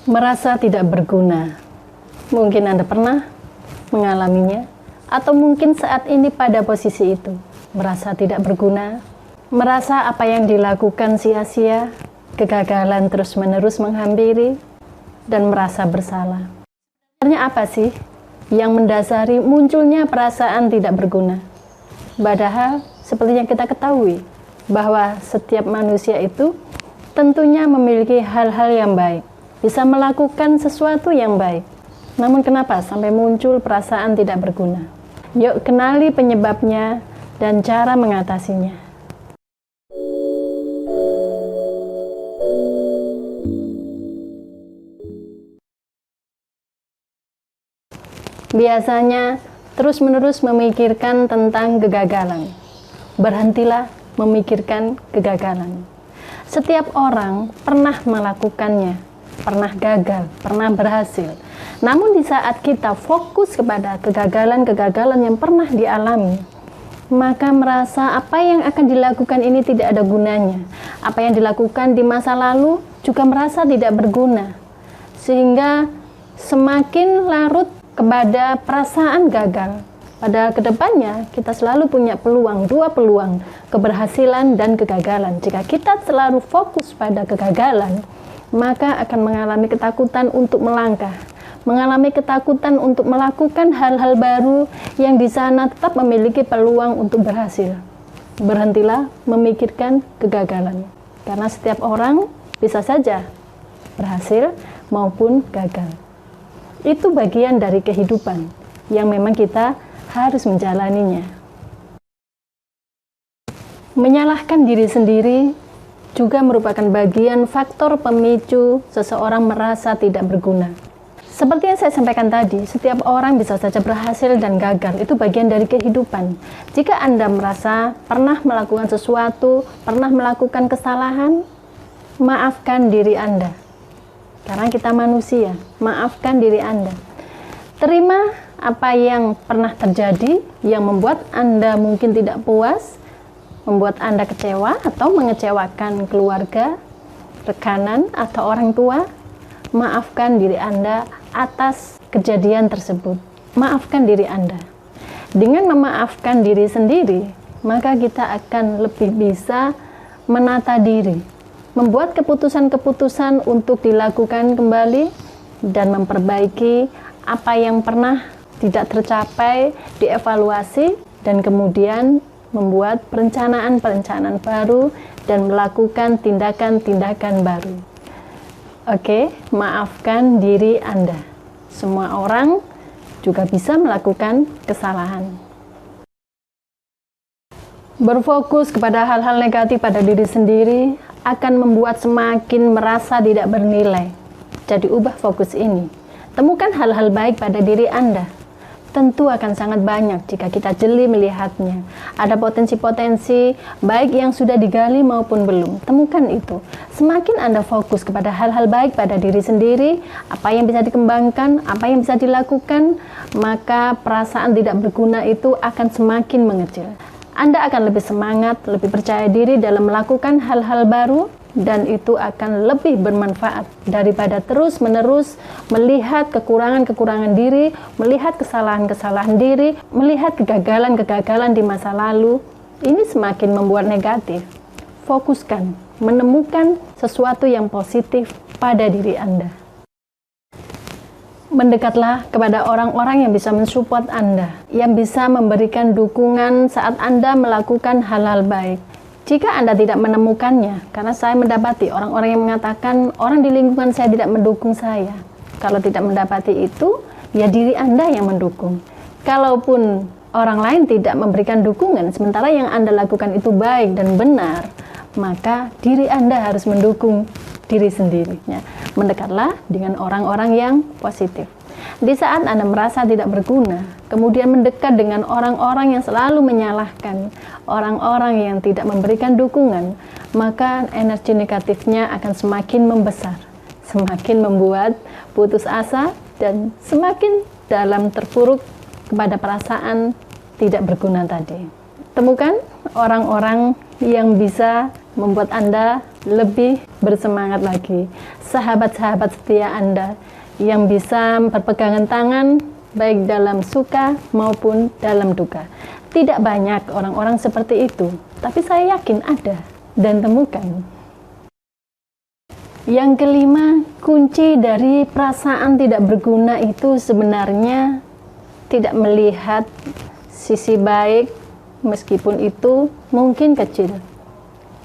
Merasa tidak berguna. Mungkin Anda pernah mengalaminya, atau mungkin saat ini pada posisi itu. Merasa tidak berguna, merasa apa yang dilakukan sia-sia, kegagalan terus-menerus menghampiri, dan merasa bersalah. Sebenarnya apa sih yang mendasari munculnya perasaan tidak berguna? Padahal seperti yang kita ketahui, bahwa setiap manusia itu tentunya memiliki hal-hal yang baik, bisa melakukan sesuatu yang baik. Namun kenapa sampai muncul perasaan tidak berguna? Yuk kenali penyebabnya dan cara mengatasinya. Biasanya terus-menerus memikirkan tentang kegagalan. Berhentilah memikirkan kegagalan. Setiap orang pernah melakukannya, pernah gagal, pernah berhasil. Namun di saat kita fokus kepada kegagalan-kegagalan yang pernah dialami, maka merasa apa yang akan dilakukan ini tidak ada gunanya. Apa yang dilakukan di masa lalu juga merasa tidak berguna. Sehingga semakin larut kepada perasaan gagal. Padahal kedepannya kita selalu punya peluang, dua peluang, keberhasilan dan kegagalan. Jika kita selalu fokus pada kegagalan, maka akan mengalami ketakutan untuk melangkah, mengalami ketakutan untuk melakukan hal-hal baru yang di sana tetap memiliki peluang untuk berhasil. Berhentilah memikirkan kegagalan, karena setiap orang bisa saja berhasil maupun gagal. Itu bagian dari kehidupan yang memang kita harus menjalaninya. Menyalahkan diri sendiri juga merupakan bagian faktor pemicu seseorang merasa tidak berguna. Seperti yang saya sampaikan tadi, setiap orang bisa saja berhasil dan gagal. Itu bagian dari kehidupan. Jika Anda merasa pernah melakukan sesuatu, pernah melakukan kesalahan, maafkan diri Anda. Karena kita manusia, maafkan diri Anda. Terima apa yang pernah terjadi yang membuat Anda mungkin tidak puas, membuat Anda kecewa atau mengecewakan keluarga, rekanan, atau orang tua. Maafkan diri Anda atas kejadian tersebut. Maafkan diri Anda. Dengan memaafkan diri sendiri, maka kita akan lebih bisa menata diri, membuat keputusan-keputusan untuk dilakukan kembali dan memperbaiki apa yang pernah tidak tercapai, dievaluasi, dan kemudian membuat perencanaan-perencanaan baru dan melakukan tindakan-tindakan baru. Oke, maafkan diri Anda. Semua orang juga bisa melakukan kesalahan. Berfokus kepada hal-hal negatif pada diri sendiri akan membuat semakin merasa tidak bernilai. Jadi ubah fokus ini. Temukan hal-hal baik pada diri Anda. Tentu akan sangat banyak jika kita jeli melihatnya. Ada potensi-potensi baik yang sudah digali maupun belum. Temukan itu. Semakin Anda fokus kepada hal-hal baik pada diri sendiri, apa yang bisa dikembangkan, apa yang bisa dilakukan, maka perasaan tidak berguna itu akan semakin mengecil. Anda akan lebih semangat, lebih percaya diri dalam melakukan hal-hal baru, dan itu akan lebih bermanfaat daripada terus-menerus melihat kekurangan-kekurangan diri, melihat kesalahan-kesalahan diri, melihat kegagalan-kegagalan di masa lalu. Ini semakin membuat negatif. Fokuskan, menemukan sesuatu yang positif pada diri Anda. Mendekatlah kepada orang-orang yang bisa mensupport Anda, yang bisa memberikan dukungan saat Anda melakukan hal-hal baik. Jika Anda tidak menemukannya, karena saya mendapati orang-orang yang mengatakan orang di lingkungan saya tidak mendukung saya. Kalau tidak mendapati itu, ya diri Anda yang mendukung. Kalaupun orang lain tidak memberikan dukungan, sementara yang Anda lakukan itu baik dan benar, maka diri Anda harus mendukung diri sendiri. Mendekatlah dengan orang-orang yang positif. Di saat Anda merasa tidak berguna, kemudian mendekat dengan orang-orang yang selalu menyalahkan, orang-orang yang tidak memberikan dukungan, maka energi negatifnya akan semakin membesar, semakin membuat putus asa, dan semakin dalam terpuruk kepada perasaan tidak berguna tadi. Temukan orang-orang yang bisa membuat Anda lebih bersemangat lagi. Sahabat-sahabat setia Anda yang bisa berpegangan tangan baik dalam suka maupun dalam duka. Tidak banyak orang-orang seperti itu, tapi saya yakin ada dan temukan. Yang kelima, kunci dari perasaan tidak berguna itu sebenarnya tidak melihat sisi baik meskipun itu mungkin kecil.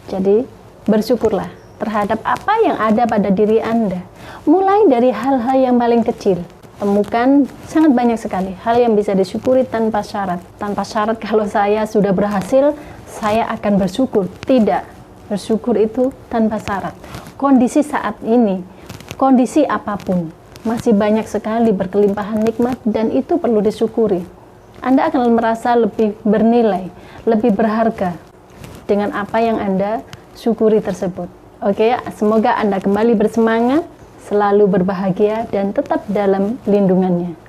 Jadi, bersyukurlah terhadap apa yang ada pada diri Anda. Mulai dari hal-hal yang paling kecil. Temukan sangat banyak sekali hal yang bisa disyukuri tanpa syarat. Tanpa syarat kalau saya sudah berhasil, saya akan bersyukur. Tidak, bersyukur itu tanpa syarat. Kondisi saat ini, kondisi apapun, masih banyak sekali berkelimpahan nikmat dan itu perlu disyukuri. Anda akan merasa lebih bernilai, lebih berharga dengan apa yang Anda syukuri tersebut. Oke, semoga Anda kembali bersemangat, selalu berbahagia dan tetap dalam lindungannya.